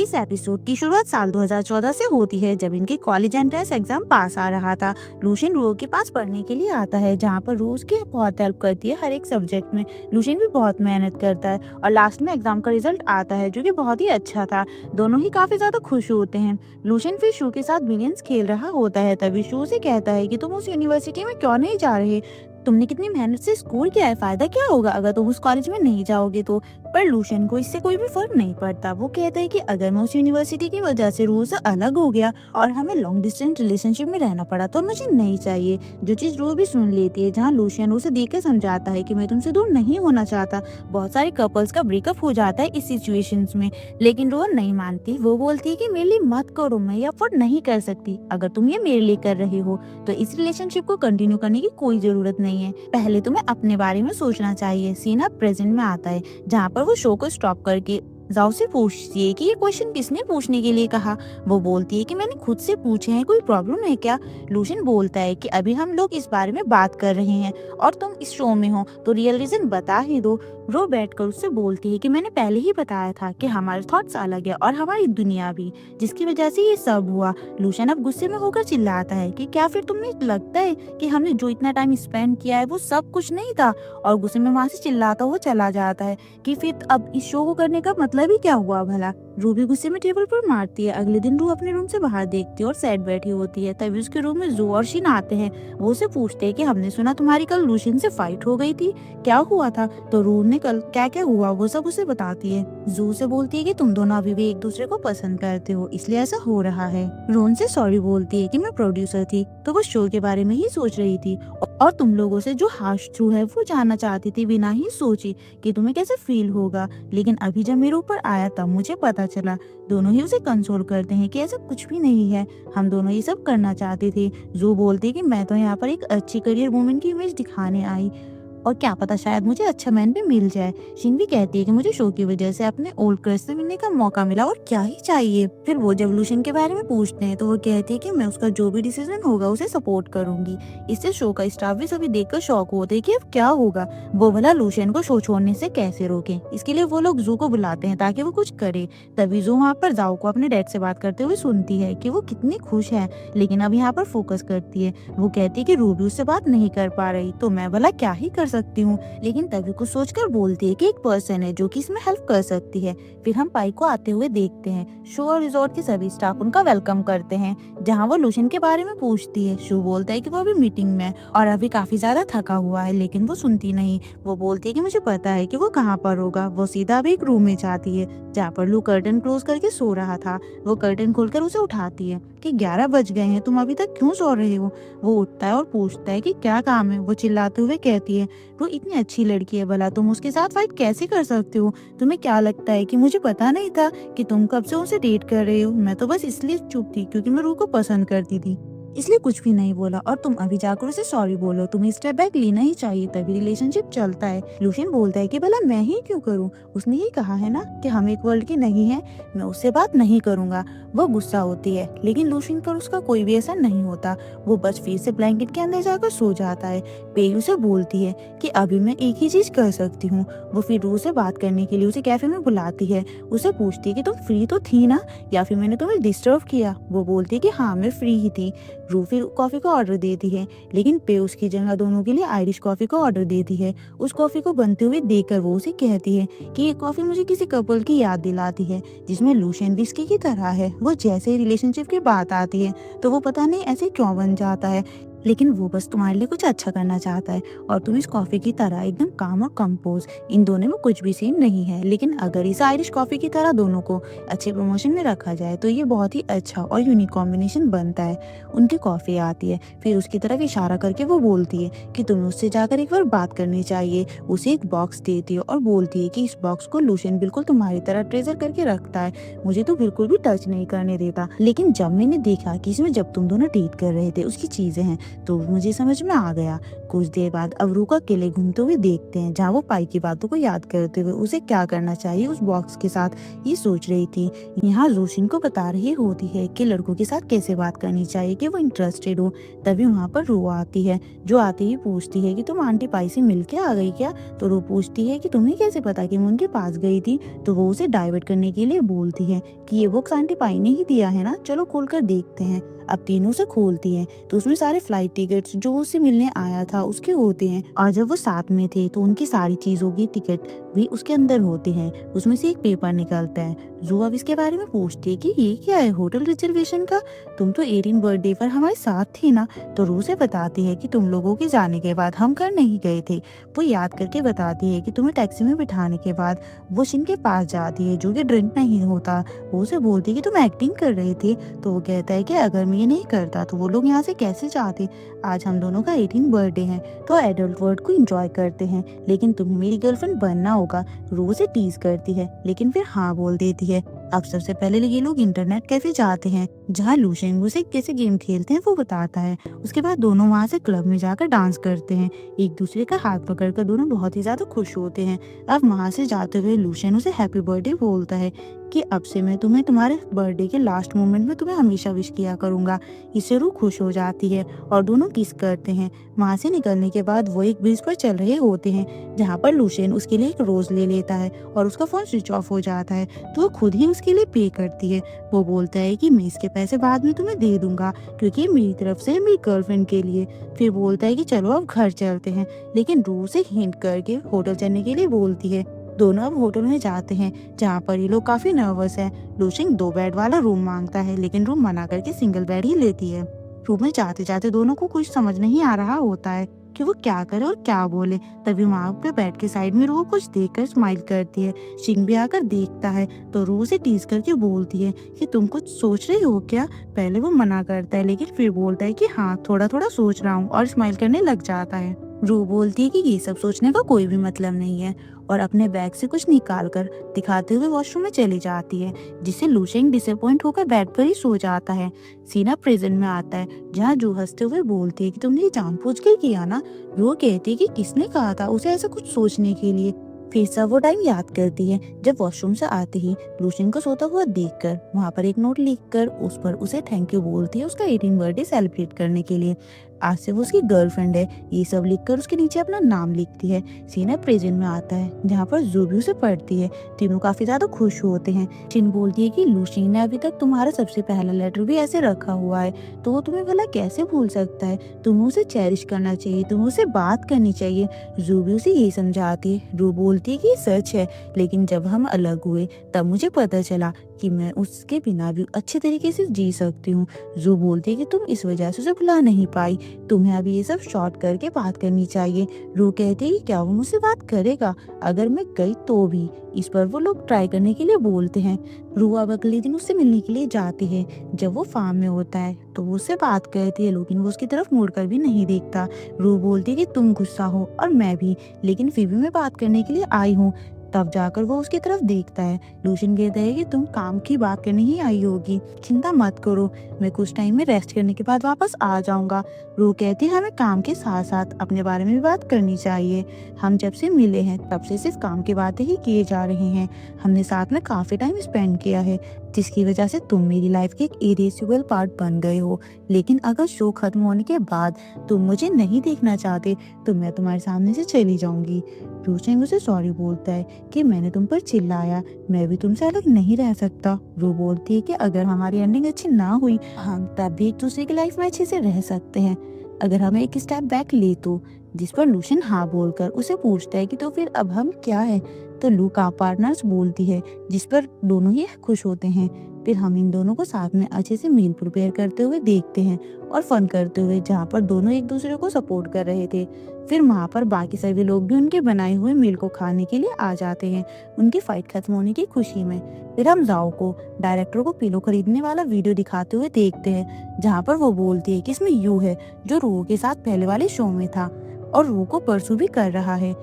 इस एपिसोड की शुरुआत साल 2014 से होती है, जब इनके कॉलेज एंट्रेंस एग्जाम पास आ रहा था। लूशियन रो के पास पढ़ने के लिए आता है, जहाँ पर रो उसकी बहुत हेल्प करती है हर एक सब्जेक्ट में। लूशियन भी बहुत मेहनत करता है और लास्ट में एग्जाम का रिजल्ट आता है, जो कि बहुत ही अच्छा था। दोनों ही काफी ज्यादा खुश होते हैं। लूशियन फिर शू के साथ बिलियंस खेल रहा होता है, तभी शू से कहता है कि तुम उस यूनिवर्सिटी में क्यों नहीं जा रहे, तुमने कितनी मेहनत से स्कोर किया है, फायदा क्या होगा अगर तुम उस कॉलेज में नहीं जाओगे तो। पर लूशियन को इससे कोई भी फर्क नहीं पड़ता। वो कहता है कि अगर मैं उस यूनिवर्सिटी की वजह से रू से अलग हो गया और हमें लॉन्ग डिस्टेंस रिलेशनशिप में रहना पड़ा तो मुझे नहीं चाहिए। जो चीज रू भी सुन लेती है, जहाँ लूशियन उसे देख कर समझाता है कि मैं तुमसे दूर नहीं होना चाहता। बहुत सारे कपल्स का ब्रेकअप हो जाता है इस सिचुएशंस में, लेकिन रो नहीं मानती। वो बोलती है कि मेरे लिए मत करो, मैं ये अफोर्ड नहीं कर सकती। अगर तुम ये मेरे लिए कर रहे हो तो इस रिलेशनशिप को कंटिन्यू करने की कोई जरूरत नहीं है। पहले तुम्हें अपने बारे में सोचना चाहिए। सीन अब प्रेजेंट में आता है, जहाँ पर वो शो को स्टॉप करके जाओ से पूछती है कि ये क्वेश्चन किसने पूछने के लिए कहा। वो बोलती है कि मैंने खुद से पूछे हैं, कोई प्रॉब्लम है क्या। लूशियन बोलता है कि अभी हम लोग इस बारे में बात कर रहे हैं और तुम इस शो में हो, तो रियल रीजन बता ही दो। रो बैठकर उससे बोलती है कि मैंने पहले ही बताया था कि हमारे थॉट्स अलग है और हमारी दुनिया भी, जिसकी वजह से ये सब हुआ। लूशियन अब गुस्से में होकर चिल्लाता है कि क्या फिर तुम्हें लगता है कि हमने जो इतना टाइम स्पेंड किया है वो सब कुछ नहीं था, और गुस्से में वहां से चिल्लाता हुआ चला जाता है कि फिर अब इस शो को करने का मतलब ही क्या हुआ भला। रू भी गुस्से में टेबल पर मारती है। अगले दिन रू अपने रूम से बाहर देखती है और सैड बैठी होती है। तभी उसके रूम में जो और शिन आते हैं। वो उसे पूछते हैं कि हमने सुना तुम्हारी कल लूशियन से फाइट हो गई थी, क्या हुआ था। तो रू ने कल क्या क्या हुआ वो सब उसे बताती है। जू से बोलती है कि तुम दोनों अभी भी एक दूसरे को पसंद करते हो, इसलिए ऐसा हो रहा है। रोन से सॉरी बोलती है कि मैं प्रोड्यूसर थी तो वो शो के बारे में ही सोच रही थी, और तुम लोगों से जो हार्श ट्रू है वो जानना चाहती थी, बिना ही सोची कि तुम्हें कैसे फील होगा। लेकिन अभी जब मेरे ऊपर आया तब मुझे पता चला। दोनों ही उसे कंसोल करते हैं कि ऐसा कुछ भी नहीं है, हम दोनों ये सब करना चाहते थे। जू बोलती है कि मैं तो यहाँ पर एक अच्छी करियर वुमेन की इमेज दिखाने आई, और क्या पता शायद मुझे अच्छा मैन भी मिल जाए। शिन भी कहती है कि मुझे शो की वजह से अपने ओल्ड क्रश से मिलने का मौका मिला, और क्या ही चाहिए। फिर वो जब लूशियन के बारे में पूछते हैं तो वो कहती है कि मैं उसका जो भी डिसीजन होगा उसे सपोर्ट करूंगी। इससे शो का स्टाफ भी सभी देखकर शॉक होते हैं कि अब क्या होगा, वो भला लूशियन को शो छोड़ने से कैसे रोके। इसके लिए वो लोग जू को बुलाते हैं ताकि वो कुछ करे। तभी जू वहाँ पर जाओ को अपने डैड से बात करते हुए सुनती है कि वो कितनी खुश है, लेकिन अब यहाँ पर फोकस करती है। वो कहती है कि रूबी उससे बात नहीं कर पा रही, तो मैं भला क्या ही कर सकती हूँ। लेकिन तभी कुछ सोचकर बोलती है कि एक पर्सन है जो कि इसमें हेल्प कर सकती है। फिर हम पाई को आते हुए देखते हैं। शो और रिजॉर्ट के सभी स्टाफ उनका वेलकम करते हैं, जहाँ वो लूशियन के बारे में पूछती है। शो बोलता है कि वो अभी मीटिंग में है और अभी काफी ज्यादा थका हुआ है, लेकिन वो सुनती नहीं। वो बोलती है कि मुझे पता है कि वो कहाँ पर होगा। वो सीधा अभी एक रूम में जाती है, जहाँ पर लू कर्टन क्लोज करके सो रहा था। वो कर्टन खोलकर उसे उठाती है कि 11 बज गए हैं, तुम अभी तक क्यों सो रहे हो। वो उठता है और पूछता है कि क्या काम है। वो चिल्लाते हुए कहती है, वो इतनी अच्छी लड़की है, भला तुम उसके साथ फाइट कैसे कर सकते हो। तुम्हें क्या लगता है कि मुझे पता नहीं था कि तुम कब से उनसे डेट कर रहे हो। मैं तो बस इसलिए चुप थी क्योंकि मैं रू को पसंद करती थी, इसलिए कुछ भी नहीं बोला। और तुम अभी जाकर उसे सॉरी बोलो, तुम्हें स्टेप बैक लेना ही चाहिए, तभी रिलेशनशिप चलता है। लूशियन बोलता है कि भला मैं ही क्यों करूं, उसने ही कहा है ना कि हम एक वर्ल्ड के नहीं है, मैं उससे बात नहीं करूंगा। वो गुस्सा होती है, लेकिन लूशियन पर उसका कोई भी असर नहीं होता। वो बस फिर से ब्लैंकेट के अंदर जाकर सो जाता है। पेई उसे बोलती है कि अभी मैं एक ही चीज कर सकती हूँ। वो फिर रू से बात करने के लिए उसे कैफे में बुलाती है। उसे पूछती है कि तुम फ्री तो थी ना, या फिर मैंने तुम्हें डिस्टर्ब किया। वो बोलती है कि हाँ मैं फ्री ही थी। रू फिर कॉफी को ऑर्डर देती है, लेकिन पे उसकी जगह दोनों के लिए आयरिश कॉफी को ऑर्डर देती है। उस कॉफी को बनते हुए देखकर वो उसे कहती है कि ये कॉफी मुझे किसी कपल की याद दिलाती है, जिसमें लूशियन भी इसकी की तरह है। वो जैसे ही रिलेशनशिप की बात आती है तो वो पता नहीं ऐसे क्यों बन जाता है, लेकिन वो बस तुम्हारे लिए कुछ अच्छा करना चाहता है, और तुम इस कॉफी की तरह एकदम काम और कंपोज। इन दोनों में कुछ भी सीन नहीं है, लेकिन अगर इस आयरिश कॉफी की तरह दोनों को अच्छे प्रमोशन में रखा जाए तो ये बहुत ही अच्छा और यूनिक कॉम्बिनेशन बनता है। उनकी कॉफी आती है, फिर उसकी तरफ इशारा करके वो बोलती है कि तुम्हें उससे जाकर एक बार बात करनी चाहिए। उसे एक बॉक्स देती है और बोलती है कि इस बॉक्स को लूशियन बिल्कुल तुम्हारी तरह ट्रेजर करके रखता है, मुझे तो बिल्कुल भी टच नहीं करने देता। लेकिन जब मैंने देखा कि इसमें जब तुम दोनों डेट कर रहे थे उसकी चीजें हैं, तो मुझे समझ में आ गया। कुछ देर बाद अब रू को अकेले घूमते हुए देखते हैं, जहाँ वो पाई की बातों को याद करते हुए उसे क्या करना चाहिए उस बॉक्स के साथ ये सोच रही थी। यहाँ लूशिन को बता रही होती है कि लड़कों के साथ कैसे बात करनी चाहिए कि वो इंटरेस्टेड हो। तभी वहाँ पर रू आती है, जो आते ही पूछती है कि तुम आंटी पाई से मिल के आ गई क्या? तो रू पूछती है कि तुम्हें कैसे पता कि मैं उनके पास गई थी? तो वो उसे डाइवर्ट करने के लिए बोलती है कि ये बुक्स आंटी पाई ने ही दिया है ना, चलो खोल कर देखते हैं। अब तीनों से खोलती है तो उसमें सारे फ्लाइट टिकट्स जो उससे मिलने आया था उसके होते हैं, और जब वो साथ में थे तो उनकी सारी चीजों की टिकट भी उसके अंदर होते हैं। उसमें से एक पेपर निकलता है। जू अब इसके बारे में पूछती है कि ये क्या है, होटल रिजर्वेशन का? तुम तो 18 बर्थडे पर हमारे साथ थी ना? तो रू से बताती है कि तुम लोगों के जाने के बाद हम घर नहीं गए थे। वो याद करके बताती है कि तुम्हें टैक्सी में बिठाने के बाद वो शिन के पास जाती है, जो कि ड्रिंक नहीं होता। वो उसे बोलती है कि तुम एक्टिंग कर रहे थे। तो वो कहता है कि अगर मैं ये नहीं करता तो वो लोग यहाँ से कैसे जाते? आज हम दोनों का 18 बर्थडे है तो एडल्ट वर्ल्ड को एंजॉय करते हैं, लेकिन तुम्हें मेरी गर्लफ्रेंड बनना होगा। रू से टीज करती है लेकिन फिर हाँ बोल देती है। अब सबसे पहले ये लोग इंटरनेट कैफे जाते हैं, जहाँ लूशेन उसे कैसे गेम खेलते हैं वो बताता है। उसके बाद दोनों वहाँ से क्लब में जाकर डांस करते हैं, एक दूसरे का हाथ पकड़कर दोनों बहुत ही ज्यादा खुश होते हैं। अब वहाँ से जाते हुए लूशेन उसे हैप्पी बर्थडे बोलता है कि अब से मैं तुम्हें तुम्हारे बर्थडे के लास्ट मोमेंट में तुम्हें हमेशा विश किया करूंगा। इससे रू खुश हो जाती है और दोनों किस करते हैं। वहाँ से निकलने के बाद वो एक ब्रिज पर चल रहे होते हैं, जहाँ पर लूशेन उसके लिए एक रोज ले लेता है और उसका फोन स्विच ऑफ हो जाता है, तो वो खुद ही उसके लिए पे करती है। वो बोलता है कि मैं इसके पैसे बाद में तुम्हें दे दूंगा, क्योंकि ये मेरी तरफ से मेरी गर्लफ्रेंड के लिए। फिर बोलता है कि चलो अब घर चलते हैं, लेकिन रू उसे हिंट करके होटल चलने के लिए बोलती है। दोनों अब होटल में जाते हैं, जहाँ पर ये लोग काफी नर्वस है। लूशिन 2 बेड वाला रूम मांगता है, लेकिन रूम मना करके सिंगल बेड ही लेती है। रूम में जाते जाते दोनों को कुछ समझ नहीं आ रहा होता है कि वो क्या करे और क्या बोले। तभी वहाँ पे बेड के साइड में रू कुछ देखकर स्माइल करती है। शिंग भी आकर देखता है तो रू से टीज करके बोलती है कि तुम कुछ सोच रही हो क्या? पहले वो मना करता है, लेकिन फिर बोलता है कि हाँ थोड़ा थोड़ा सोच रहा हूँ, और स्माइल करने लग जाता है। रू बोलती है कि ये सब सोचने का कोई भी मतलब नहीं है, और अपने बैग से कुछ निकाल कर दिखाते हुए वॉशरूम में चली जाती है, जिससे लूशेंग डिसअपॉइंट होकर बेड पर ही सो जाता है। सीना प्रेजेंट में आता है, जहाँ जू हंसते हुए बोलती है कि तुमने ये जानबूझ के किया ना? रू कहती है कि किसने कहा था उसे ऐसा कुछ सोचने के लिए। फिर सब वो टाइम याद करती है जब वॉशरूम से आते ही लूशिन को सोता हुआ देखकर वहाँ पर एक नोट लिखकर उस पर उसे थैंक यू बोलती है उसका 18 बर्थडे सेलिब्रेट करने के लिए। आज से वो उसकी गर्लफ्रेंड है, ये सब लिखकर उसके नीचे अपना नाम लिखती है। सीना प्रेजेंट में आता है, जहाँ पर जू भी उसे पढ़ती है। तीनों काफी ज्यादा खुश होते हैं। चिन बोलती है कि लूशिन ने अभी तक तुम्हारा सबसे पहला लेटर भी ऐसे रखा हुआ है, तो वो तुम्हें भला कैसे भूल सकता है? तुम्हें उसे चेरिश करना चाहिए, तुम्हें उसे बात करनी चाहिए। जू भी उसे यही समझाती है। रू बोलती है कि ये सच है, लेकिन जब हम अलग हुए तब मुझे पता चला कि मैं उसके बिना भी अच्छे तरीके से जी सकती हूँ। जू बोलती है कि तुम इस वजह से उसे भुला नहीं पाई, तुम्हें अभी ये सब शॉर्ट करके बात करनी चाहिए। रू कहती है कि क्या वो मुझसे बात करेगा अगर मैं गई तो भी? इस पर वो लोग ट्राई करने के लिए बोलते हैं। रू अब अगले दिन उससे मिलने के लिए जाती है। जब वो फार्म में होता है तो वो उससे बात करती है, लेकिन वो उसकी तरफ मुड़कर भी नहीं देखता। रू बोलती है कि तुम गुस्सा हो और मैं भी, लेकिन फिर भी मैं बात करने के लिए आई हूँ। तब जाकर वो उसकी तरफ देखता है। लूशिन कहता है कि तुम काम की बात करने ही आई होगी, चिंता मत करो, मैं कुछ टाइम में रेस्ट करने के बाद वापस आ जाऊंगा। रू कहती है हमें काम के साथ साथ अपने बारे में भी बात करनी चाहिए। हम जब से मिले हैं तब से सिर्फ काम की बातें ही किए जा रहे हैं। हमने साथ में काफी टाइम स्पेंड किया है, जिसकी वजह से तुम मेरी लाइफ के एक इरेसिबल पार्ट बन गए हो। लेकिन अगर शो खत्म होने के बाद तुम मुझे नहीं देखना चाहते तो मैं तुम्हारे सामने से चली जाऊंगी। लूशिन उसे सॉरी बोलता है कि मैंने तुम पर चिल्लाया, मैं भी तुमसे अलग नहीं रह सकता। रू बोलती है कि अगर हमारी एंडिंग अच्छी ना हुई हम तब भी एक दूसरे की लाइफ में अच्छे से रह सकते हैं, अगर हमें एक स्टेप बैक ले तो। जिस पर लूशिन हाँ बोलकर उसे पूछता है कि तो फिर अब हम क्या है? तो लू का पार्टनर्स बोलती है, जिस पर दोनों ही खुश होते हैं। फिर हम इन दोनों को साथ में अच्छे से मील प्रिपेयर करते हुए देखते हैं और फन करते हुए, जहाँ पर दोनों एक दूसरे को सपोर्ट कर रहे थे। फिर वहाँ पर बाकी सभी लोग भी उनके बनाए हुए मील को खाने के लिए आ जाते हैं, उनकी फाइट खत्म होने की खुशी में। फिर हम जाओ को डायरेक्टर को पिलो खरीदने वाला वीडियो दिखाते हुए देखते हैं, जहाँ पर वो बोलती है कि इसमें यू है जो रू के साथ पहले वाले शो में था और रू को परसू भी कर रहा है।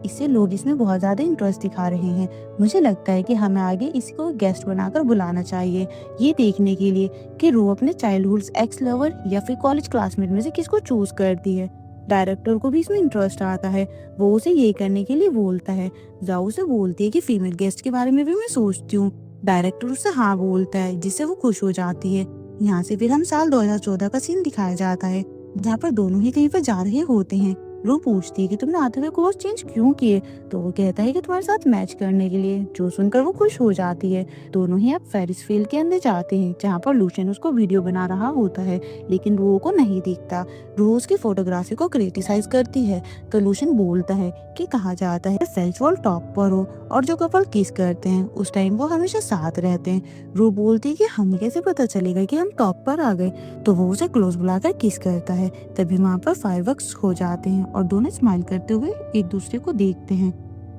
इससे लोग इसमें बहुत ज़्यादा इंटरेस्ट दिखा रहे हैं। मुझे लगता है कि हमें आगे इसको गेस्ट बनाकर बुलाना चाहिए, ये देखने के लिए कि रू अपने चाइल्डहुड एक्स लवर या फिर कॉलेज क्लासमेट में से किसको चूज करती है। डायरेक्टर को भी इसमें इंटरेस्ट आता है, वो उसे ये करने के लिए बोलता है। जाओ उसे बोलती है कि फीमेल गेस्ट के बारे में भी मैं सोचती हूँ। डायरेक्टर उससे हाँ बोलता है, जिससे वो खुश हो जाती है। यहाँ से फिर हम साल 2014 का सीन दिखाया जाता है, जहाँ पर दोनों ही कहीं पर जा रहे होते हैं। रू पूछती है कि तुमने आते हुए कोर्स चेंज क्यों किए, तो वो कहता है कि तुम्हारे साथ मैच करने के लिए, जो सुनकर वो खुश हो जाती है। दोनों ही अब फेरिस व्हील के अंदर जाते हैं, जहाँ पर लूशियन उसको वीडियो बना रहा होता है, लेकिन रू को नहीं दिखता। रू उसकी फोटोग्राफी को क्रिटिसाइज करती है, तो लूशियन बोलता है कि कहा जाता है सेल्फ वर्ल्ड टॉप पर हो और जो कपल किस करते हैं उस टाइम वो हमेशा साथ रहते हैं। रू बोलती है कि हमें कैसे पता चलेगा कि हम टॉप पर आ गए, तो वो उसे क्लोज बुलाकर किस करता है। तभी वहाँ पर फायरवर्क्स हो जाते हैं और दोनों स्माइल करते हुए एक दूसरे को देखते हैं।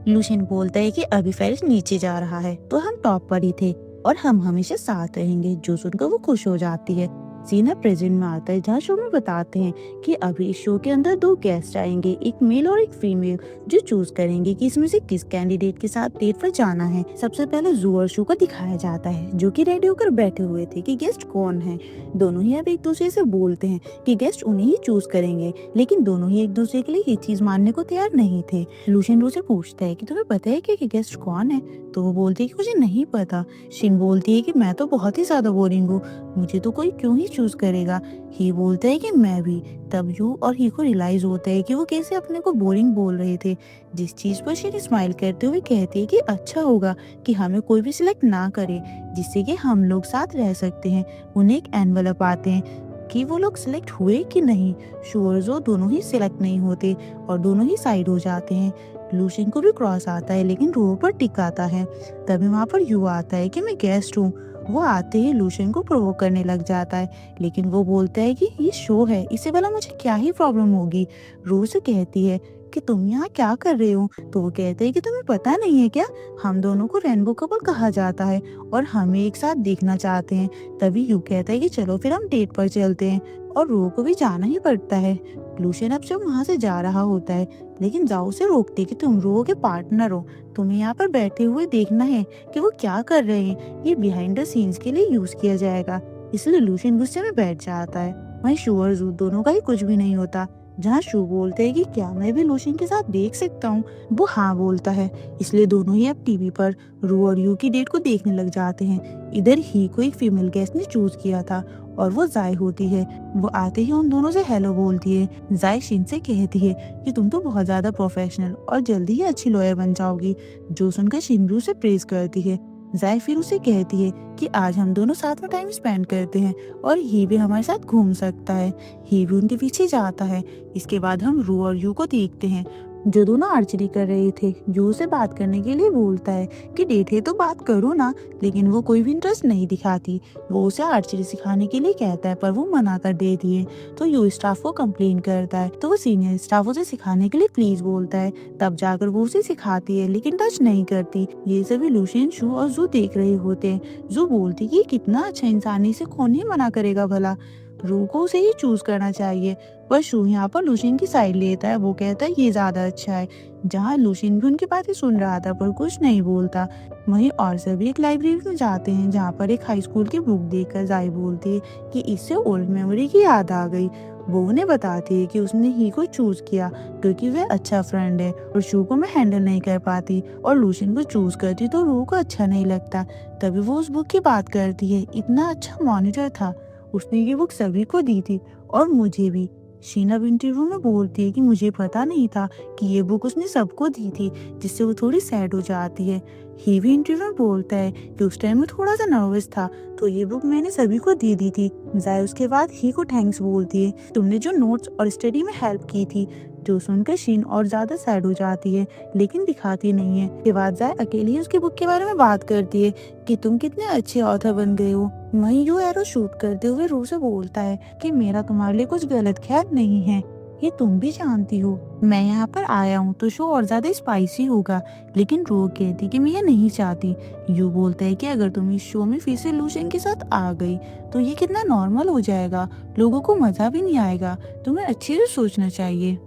लूशियन बोलता है कि अभी फेरिस नीचे जा रहा है, तो हम टॉप पर ही थे और हम हमेशा साथ रहेंगे, जो सुनकर वो खुश हो जाती है। सीना प्रेजेंट में आता है, जहाँ शो में बताते हैं कि अभी इस शो के अंदर 2 गेस्ट आएंगे, एक मेल और एक फीमेल, जो चूज करेंगे कि इसमें से किस कैंडिडेट के साथ डेट पर जाना है। सबसे पहले जू और शू को दिखाया जाता है, जो कि रेडी होकर बैठे हुए थे कि गेस्ट कौन है। दोनों ही अब एक दूसरे से बोलते हैं कि गेस्ट उन्हें ही चूज करेंगे, लेकिन दोनों ही एक दूसरे के लिए ये चीज मानने को तैयार नहीं थे। लूशियन रू से पूछता है कि तुम्हें पता है कि गेस्ट कौन है, तो वो बोलती है कि मुझे नहीं पता। शिन बोलती है कि मैं तो बहुत ही ज्यादा बोरिंग हूँ, मुझे तो कोई क्यों ही चूज करेगा। ही बोलता है कि मैं भी। तब यू और ही को रियलाइज होता है कि वो कैसे अपने को बोरिंग बोल रहे थे, जिस चीज पर शिन स्माइल करते हुए कहती है कि अच्छा होगा कि हमें कोई भी सिलेक्ट ना करे, जिससे कि हम लोग साथ रह सकते हैं। उन्हें एक एनवलप आते हैं कि वो लोग सिलेक्ट हुए कि नहीं। शू और जो दोनों ही सिलेक्ट नहीं होते और दोनों ही साइड हो जाते हैं। लूशियन को भी क्रॉस आता है, लेकिन रो पर टिक आता है। तभी वहाँ पर यू आता है कि मैं गेस्ट हूँ। वो आते ही लूशियन को प्रोवोक करने लग जाता है, लेकिन वो बोलता है कि ये शो है, इससे भला मुझे क्या ही प्रॉब्लम होगी। रू से कहती है कि तुम यहाँ क्या कर रहे हो, तो वो कहते हैं कि तुम्हें पता नहीं है क्या, हम दोनों को रेनबो कपल कहा जाता है और हमें एक साथ देखना चाहते हैं। तभी यू कहता है कि चलो फिर हम डेट पर चलते हैं, और रू को भी जाना ही पड़ता है। लूशियन अब जब वहाँ से जा रहा होता है, लेकिन जाओ से रोकती है कि तुम रू के पार्टनर हो, तुम्हें यहाँ पर बैठे हुए देखना है कि वो क्या कर रहे हैं, ये बिहाइंड द सीन्स के लिए यूज किया जाएगा। इसलिए लूशियन गुस्से में बैठ जाता है। वहीं शू और जू दोनों का ही कुछ भी नहीं होता। जहाँ शू बोलते हैं कि क्या मैं भी लूशियन के साथ देख सकता हूँ, वो हाँ बोलता है। इसलिए दोनों ही अब टीवी पर रू और यू की डेट को देखने लग जाते हैं। इधर ही को एक फीमेल गेस्ट ने चूज किया था और वो जाय होती है। वो आते ही उन दोनों से हेलो बोलती है। जाय शिन से कहती है कि तुम तो बहुत ज्यादा प्रोफेशनल और जल्दी ही अच्छी लॉयर बन जाओगी, जो सुनकर शिन रू से प्रेज करती है। जाय फिर उसे कहती है कि आज हम दोनों साथ में टाइम स्पेंड करते हैं और ही भी हमारे साथ घूम सकता है। ही भी उनके पीछे जाता है। इसके बाद हम रू और यू को देखते हैं, जो दोनों आर्चरी कर रहे थे। यू से बात करने के लिए बोलता है कि डेट है तो बात करो ना, लेकिन वो कोई भी इंटरेस्ट नहीं दिखाती। वो उसे आर्चरी सिखाने के लिए कहता है, पर वो मना कर देती है। तो यू स्टाफ को कंप्लेन करता है, तो वो सीनियर स्टाफ उसे सिखाने के लिए प्लीज बोलता है। तब जाकर वो उसे सिखाती है, लेकिन टच नहीं करती। ये सभी लूशियन, शू और जू देख रहे होते हैं। जू बोलती है कि कितना अच्छा इंसान, इसे कौन ही मना करेगा भला, रू को उसे ही चूज करना चाहिए। पर शू यहाँ पर लूशियन की साइड लेता है। वो कहता है ये ज्यादा अच्छा है। जहाँ लूशियन भी उनकी बातें सुन रहा था, पर कुछ नहीं बोलता। वहीं और सभी एक लाइब्रेरी में जाते हैं, जहाँ पर एक हाई स्कूल की बुक देखकर जाय बोलती है कि इससे ओल्ड मेमोरी की याद आ गई। वो उन्हें बताती है कि उसने ही को चूज किया क्योंकि वह अच्छा फ्रेंड है और शू को मैं हैंडल नहीं कर पाती, और लूशियन को चूज करती तो रू को अच्छा नहीं लगता। तभी वो उस बुक की बात करती है। इतना अच्छा मॉनिटर था, उसने ये बुक सभी को दी थी और मुझे भी। शीना इंटरव्यू में बोलती है कि मुझे पता नहीं था कि ये बुक उसने सबको दी थी, जिससे वो थोड़ी सैड हो जाती है। ही भी इंटरव्यू में बोलता है कि उस टाइम में थोड़ा सा नर्वस था, तो ये बुक मैंने सभी को दे दी थी। जाय उसके बाद ही को थैंक्स बोलती है, तुमने जो नोट्स और स्टडी में हेल्प की थी, जो सुनकर शीन और ज्यादा सैड हो जाती है, लेकिन दिखाती नहीं है। के बाद जाय अकेली ही उसकी बुक के बारे में बात करती है कि तुम कितने अच्छे ऑथर बन गए हो। वहीं यू एरो शूट करते हुए रू से बोलता है कि मेरा तुम्हारे लिए कुछ गलत ख्याल नहीं है, ये तुम भी जानती हो। मैं यहाँ पर आया हूँ तो शो और ज्यादा स्पाइसी होगा, लेकिन रू कहती कि मैं ये नहीं चाहती। यू बोलता है कि अगर तुम इस शो में फिर से लूशियन के साथ आ गई तो ये कितना नॉर्मल हो जाएगा, लोगों को मजा भी नहीं आएगा, तुम्हें अच्छे से सोचना चाहिए।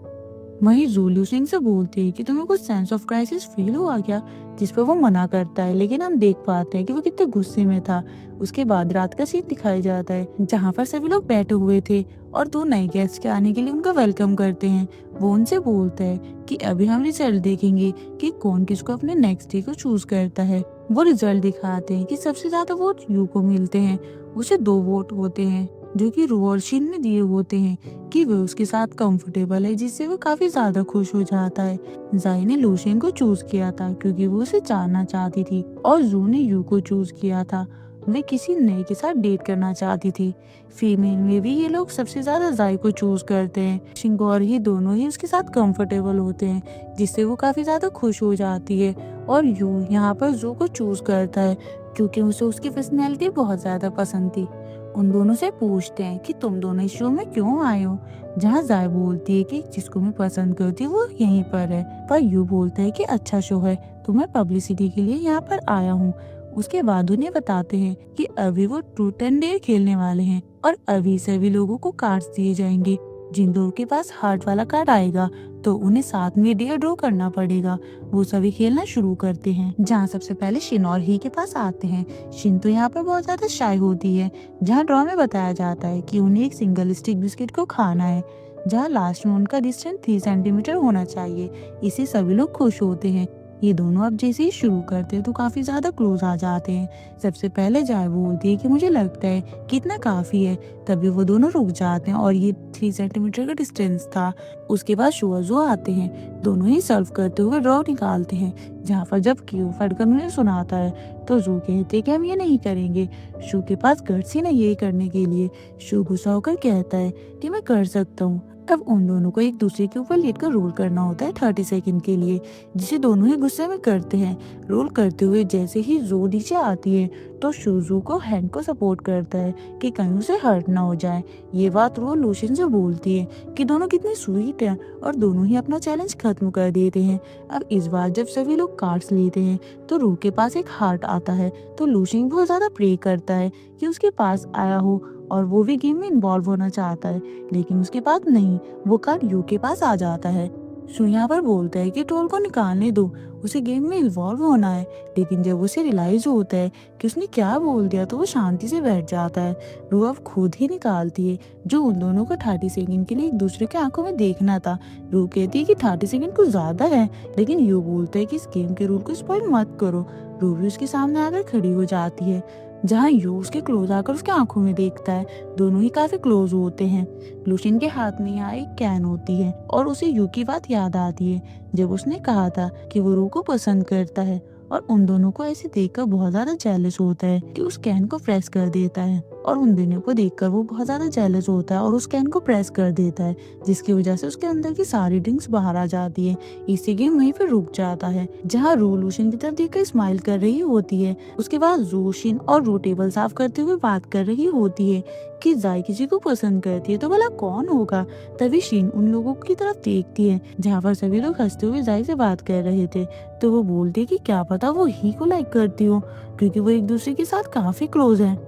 वहीं जू लूसिंग से बोलती है कि तुम्हें कुछ सेंस ऑफ क्राइसिस फील हुआ क्या, जिस पर वो मना करता है, लेकिन हम देख पाते हैं कि वो कितने गुस्से में था। उसके बाद रात का सीन दिखाया जाता है जहाँ पर सभी लोग बैठे हुए थे और दो नए गेस्ट के आने के लिए उनका वेलकम करते हैं। वो उनसे बोलता है कि अभी हम रिजल्ट देखेंगे कि कौन किसको अपने नेक्स्ट डे को चूज करता है। वो रिजल्ट दिखाते हैं कि सबसे ज्यादा वोट यू को मिलते हैं। उसे 2 वोट होते हैं जो कि रू और शिन ने दिए होते हैं कि वो उसके साथ कंफर्टेबल है, जिससे वो काफी ज्यादा खुश हो जाता है। जाई ने लूशियन को चूज किया था क्योंकि वो उसे जानना चाहती थी और जू ने यू को चूज किया था, वे किसी नए के साथ डेट करना चाहती थी। फीमेल में भी ये लोग सबसे ज्यादा जाई को चूज करते हैं। शिंगोर ही दोनों ही उसके साथ कंफर्टेबल होते हैं, जिससे वो काफी ज्यादा खुश हो जाती है। और यू यहाँ पर जू को चूज करता है क्योंकि उसे उसकी पर्सनैलिटी बहुत ज्यादा पसंद थी। उन दोनों से पूछते हैं कि तुम दोनों इस शो में क्यों आए हो, जहाँ जाय बोलती है कि जिसको मैं पसंद करती हूँ वो यहीं पर है, पर यू बोलता है कि अच्छा शो है तो मैं पब्लिसिटी के लिए यहाँ पर आया हूँ। उसके बाद उन्हें बताते हैं कि अभी वो ट्रूथ एंड डेयर खेलने वाले हैं और अभी सभी लोगों को कार्ड्स दिए जाएंगे। जिन लोगों के पास हार्ट वाला कार्ड आएगा तो उन्हें साथ में डेयर ड्रॉ करना पड़ेगा। वो सभी खेलना शुरू करते हैं, जहाँ सबसे पहले शिन और ही के पास आते हैं। शिन तो यहाँ पर बहुत ज्यादा शाय होती है, जहाँ ड्रॉ में बताया जाता है कि उन्हें एक सिंगल स्टिक बिस्किट को खाना है, जहाँ लास्ट में उनका डिस्टेंस 3 सेंटीमीटर होना चाहिए। इससे सभी लोग खुश होते हैं। ये दोनों अब जैसे ही शुरू करते हैं तो काफी ज्यादा क्लोज आ जाते हैं। सबसे पहले जाय बोलती है कि मुझे लगता है कि इतना काफी है, तभी वो दोनों रुक जाते हैं और ये 3 सेंटीमीटर का डिस्टेंस था। उसके बाद शुअर्जो आते हैं, दोनों ही सर्व करते हुए ड्रॉ निकालते हैं, जहाँ पर जब क्यू फटकर उन्हें सुनाता है तो जू कहते हैं कि हम ये नहीं करेंगे। शू के पास गट्स ही नहीं ये करने के लिए। शू गुस्सा होकर कहता है कि मैं कर सकता हूँ। अब उन दोनों को एक दूसरे के ऊपर लेट कर रोल करना होता है 30 सेकंड के लिए, जिसे दोनों ही गुस्से में करते हैं। रोल करते हुए जैसे ही जू नीचे आती है तो शूजू को हैंड को सपोर्ट करता है कि कहीं उसे हर्ट ना हो जाए। ये बात वो लूशियन से बोलती है कि दोनों कितने स्वीट हैं और दोनों ही अपना चैलेंज खत्म कर देते हैं। अब इस बार जब सभी लोग कार्ड्स लेते हैं तो रू के पास एक हार्ट आता है, तो लूशियन बहुत ज्यादा प्रे करता है कि उसके पास आया हो और वो भी गेम में इन्वॉल्व होना चाहता है, लेकिन उसके पास नहीं, वो कार्ड यू के पास आ जाता है। शू यहाँ पर बोलता है कि टोल को निकालने दो, उसे गेम में इन्वॉल्व होना है। लेकिन जब उसे रियलाइज होता है कि उसने क्या बोल दिया तो वो शांति से बैठ जाता है। रू अब खुद ही निकालती है, जो उन दोनों को 30 सेकंड के लिए एक दूसरे के आंखों में देखना था। रू कहती है कि 30 सेकंड कुछ ज्यादा है, लेकिन यू बोलता है कि इस गेम के रूल को स्पॉइल मत करो। रू भी उसके सामने आकर खड़ी हो जाती है, जहाँ यू उसके क्लोज आकर उसके आंखों में देखता है। दोनों ही काफी क्लोज होते हैं। लूशियन के हाथ में यहाँ एक कैन होती है और उसे यू की बात याद आती है, जब उसने कहा था कि वो रू को पसंद करता है, और उन दोनों को ऐसे देखकर बहुत ज्यादा जेलस होता है कि उस कैन को प्रेस कर देता है। और उन दोनों को देखकर वो बहुत ज्यादा जेलस होता है और उस कैन को प्रेस कर देता है, जिसकी वजह से उसके अंदर की सारी ड्रिंक्स बाहर आ जाती है। इससे गेम वहीं पे रुक जाता है, जहाँ रू लूशियन की तरफ देखकर स्माइल कर रही होती है। उसके बाद जू शिन और रू टेबल साफ करते हुए बात कर रही होती है कि जाई किसी को पसंद करती है तो भला कौन होगा। तभी शिन उन लोगों की तरफ देखती है जहाँ पर सभी लोग हंसते हुए जाई से बात कर रहे थे, तो वो बोलती है कि क्या पता वो ही को लाइक करती हो, क्योंकि वो एक दूसरे के साथ काफी क्लोज है।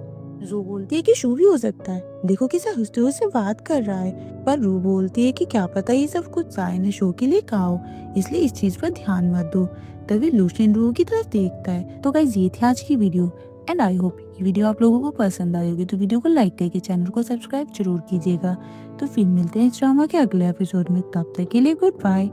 रू बोलती है कि शू भी हो सकता है, देखो किसे हंसते हुए से बात कर रहा है। पर रू बोलती है कि क्या पता ये सब कुछ जाई ने शो के लिए कहा हो, इसलिए इस चीज पर ध्यान मत दो। तभी लूशियन रू की तरफ देखता है। तो गाइस ये थी आज की वीडियो, एंड आई होप ये वीडियो आप लोगों को पसंद आई होगी। तो वीडियो को लाइक करके चैनल को सब्सक्राइब जरूर कीजिएगा। तो फिर मिलते हैं इस ड्रामा के अगले एपिसोड में, तब तक के लिए गुड बाय।